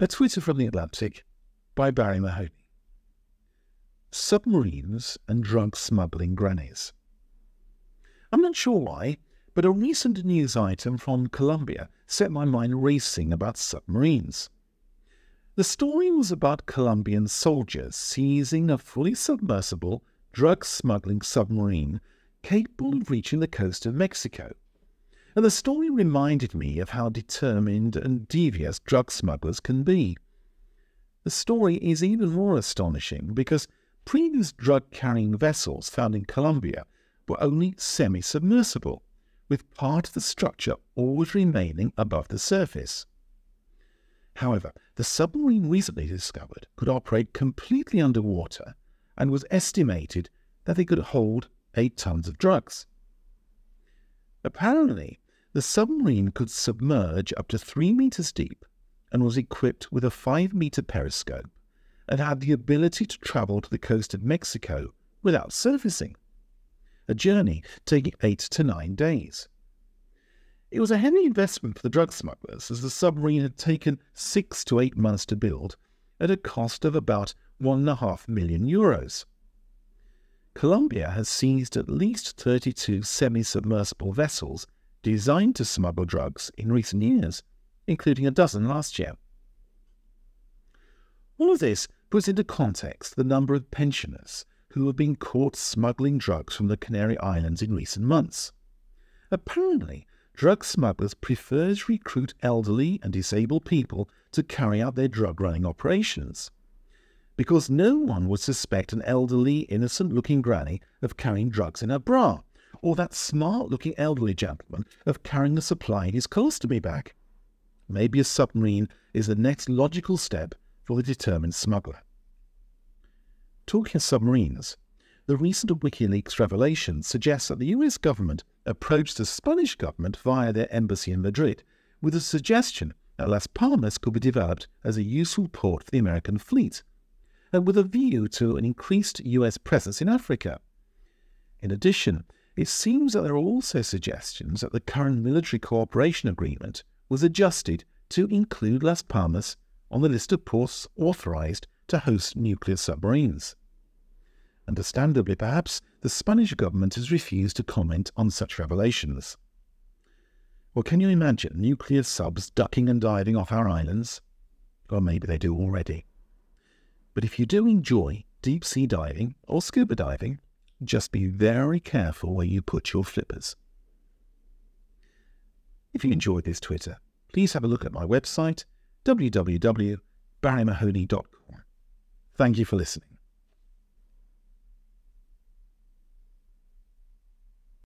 A Twitter from the Atlantic by Barrie Mahoney. Submarines and drug smuggling grannies. I'm not sure why, but a recent news item from Colombia set my mind racing about submarines. The story was about Colombian soldiers seizing a fully submersible drug smuggling submarine capable of reaching the coast of Mexico. And the story reminded me of how determined and devious drug smugglers can be. The story is even more astonishing because previous drug-carrying vessels found in Colombia were only semi-submersible, with part of the structure always remaining above the surface. However, the submarine recently discovered could operate completely underwater and was estimated that it could hold 8 tons of drugs. Apparently, the submarine could submerge up to 3 meters deep and was equipped with a 5-meter periscope and had the ability to travel to the coast of Mexico without surfacing, a journey taking 8 to 9 days. It was a heavy investment for the drug smugglers, as the submarine had taken 6 to 8 months to build at a cost of about €1.5 million. Colombia has seized at least 32 semi-submersible vessels designed to smuggle drugs in recent years, including a dozen last year. All of this puts into context the number of pensioners who have been caught smuggling drugs from the Canary Islands in recent months. Apparently, drug smugglers prefer to recruit elderly and disabled people to carry out their drug-running operations, because no one would suspect an elderly, innocent-looking granny of carrying drugs in her bra, or that smart-looking elderly gentleman of carrying a supply in his colostomy bag. Maybe a submarine is the next logical step for the determined smuggler. Talking of submarines, the recent WikiLeaks revelation suggests that the US government approached the Spanish government via their embassy in Madrid with a suggestion that Las Palmas could be developed as a useful port for the American fleet, and with a view to an increased US presence in Africa. In addition, it seems that there are also suggestions that the current military cooperation agreement was adjusted to include Las Palmas on the list of ports authorized to host nuclear submarines. Understandably, perhaps, the Spanish government has refused to comment on such revelations. Well, can you imagine nuclear subs ducking and diving off our islands? Or maybe they do already. But if you do enjoy deep-sea diving or scuba diving, just be very careful where you put your flippers. If you enjoyed this Twitter, please have a look at my website, www.barriemahoney.com. Thank you for listening.